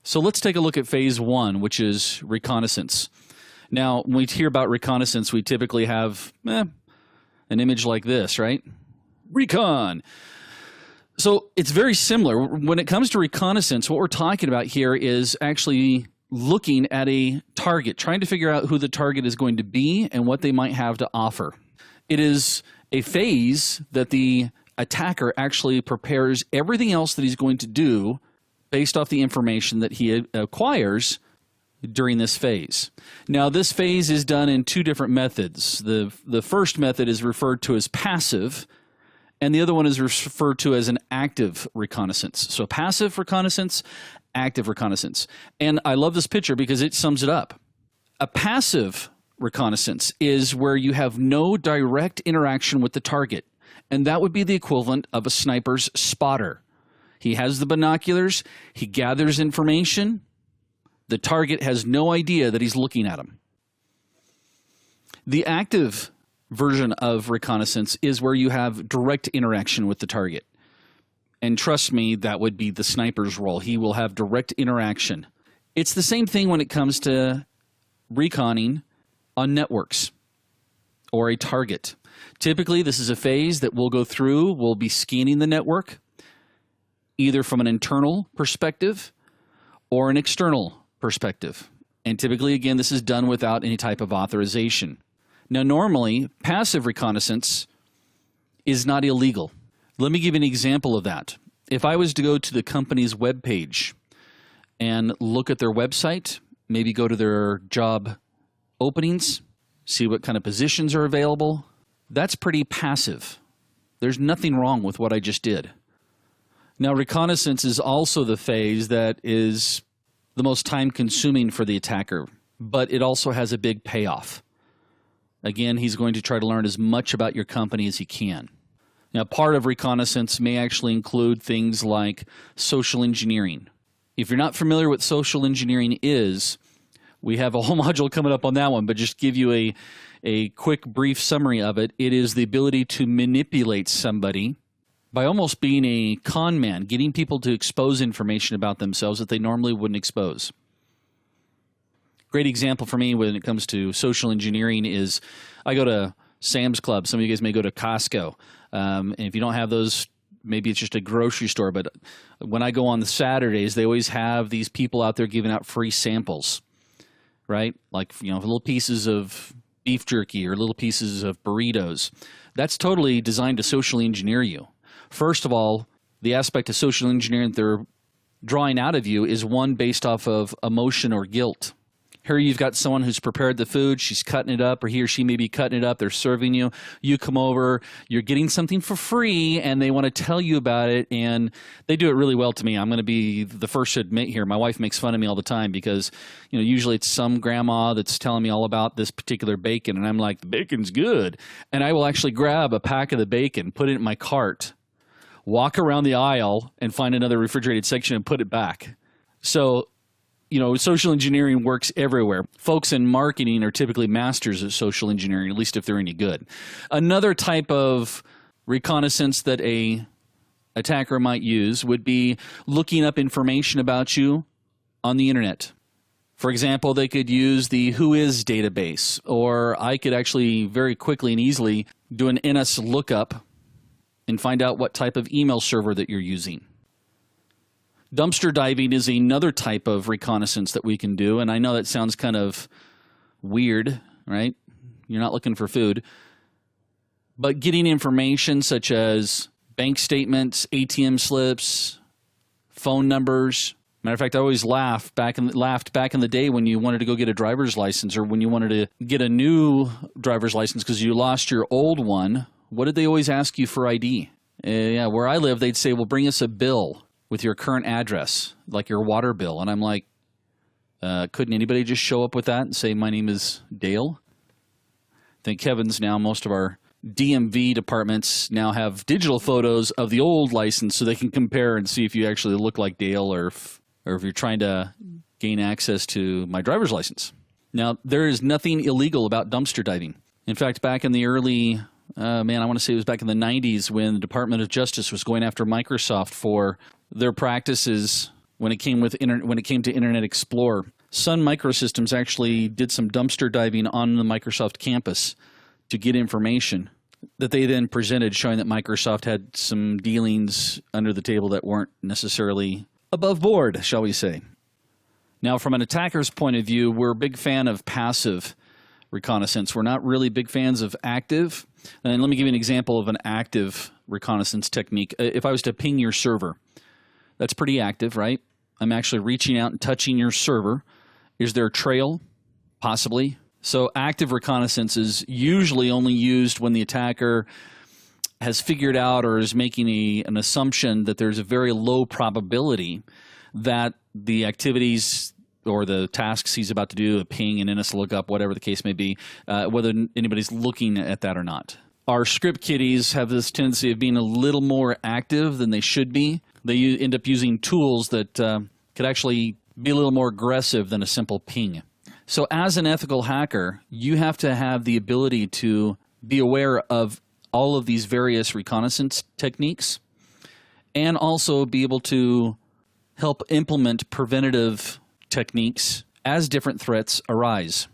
So let's take a look at phase one, which is reconnaissance. Now, when we hear about reconnaissance, we typically have an image like this, right? Recon. So it's very similar. When it comes to reconnaissance, what we're talking about here is actually looking at a target, trying to figure out who the target is going to be and what they might have to offer. It is a phase that the attacker actually prepares everything else that he's going to do based off the information that he acquires during this phase. Now, this phase is done in two different methods. The first method is referred to as passive, and the other one is referred to as an active reconnaissance. So passive reconnaissance, active reconnaissance. And I love this picture because it sums it up. A passive reconnaissance is where you have no direct interaction with the target, and that would be the equivalent of a sniper's spotter. He has the binoculars, he gathers information, the target has no idea that he's looking at him. The active version of reconnaissance is where you have direct interaction with the target. And trust me, that would be the sniper's role. He will have direct interaction. It's the same thing when it comes to reconning on networks or a target. Typically, this is a phase that we'll go through. We'll be scanning the network, either from an internal perspective or an external perspective. And typically, again, this is done without any type of authorization. Now, normally, passive reconnaissance is not illegal. Let me give you an example of that. If I was to go to the company's webpage and look at their website, maybe go to their job openings, see what kind of positions are available, that's pretty passive. There's nothing wrong with what I just did. Now, reconnaissance is also the phase that is the most time-consuming for the attacker, but it also has a big payoff. Again, he's going to try to learn as much about your company as he can. Now, part of reconnaissance may actually include things like social engineering. If you're not familiar with what social engineering is, we have a whole module coming up on that one, but just give you a quick, brief summary of it. It is the ability to manipulate somebody by almost being a con man, getting people to expose information about themselves that they normally wouldn't expose. Great example for me when it comes to social engineering is I go to Sam's Club. Some of you guys may go to Costco. And if you don't have those, maybe it's just a grocery store. But when I go on the Saturdays, they always have these people out there giving out free samples, right? Like, little pieces of beef jerky or little pieces of burritos. That's totally designed to socially engineer you. First of all, the aspect of social engineering that they're drawing out of you is one based off of emotion or guilt. Here you've got someone who's prepared the food, she's cutting it up, or he or she may be cutting it up, they're serving you, you come over, you're getting something for free, and they want to tell you about it, and they do it really well to me. I'm going to be the first to admit here, my wife makes fun of me all the time because, usually it's some grandma that's telling me all about this particular bacon, and I'm like, the bacon's good. And I will actually grab a pack of the bacon, put it in my cart, walk around the aisle, and find another refrigerated section and put it back. So, social engineering works everywhere. Folks in marketing are typically masters at social engineering, at least if they're any good. Another type of reconnaissance that a attacker might use would be looking up information about you on the internet. For example, they could use the Whois database, or I could actually very quickly and easily do an NS lookup and find out what type of email server that you're using. Dumpster diving is another type of reconnaissance that we can do, and I know that sounds kind of weird, right? You're not looking for food. But getting information such as bank statements, ATM slips, phone numbers. Matter of fact, I always laughed back in the day when you wanted to go get a driver's license or when you wanted to get a new driver's license because you lost your old one. What did they always ask you for ID? Where I live, they'd say, well, bring us a bill with your current address, like your water bill. And I'm like, couldn't anybody just show up with that and say, my name is Dale? Thank heavens now most of our DMV departments now have digital photos of the old license so they can compare and see if you actually look like Dale or if you're trying to gain access to my driver's license. Now, there is nothing illegal about dumpster diving. In fact, back in the early, I want to say it was back in the 90s when the Department of Justice was going after Microsoft for their practices when it came to Internet Explorer. Sun Microsystems actually did some dumpster diving on the Microsoft campus to get information that they then presented, showing that Microsoft had some dealings under the table that weren't necessarily above board, shall we say. Now, from an attacker's point of view, we're a big fan of passive reconnaissance. We're not really big fans of active. And let me give you an example of an active reconnaissance technique. If I was to ping your server, that's pretty active, right? I'm actually reaching out and touching your server. Is there a trail? Possibly. So active reconnaissance is usually only used when the attacker has figured out or is making an assumption that there's a very low probability that the activities or the tasks he's about to do, a ping, an NS lookup, whatever the case may be, whether anybody's looking at that or not. Our script kiddies have this tendency of being a little more active than they should be. They end up using tools that could actually be a little more aggressive than a simple ping. So as an ethical hacker, you have to have the ability to be aware of all of these various reconnaissance techniques and also be able to help implement preventative techniques as different threats arise.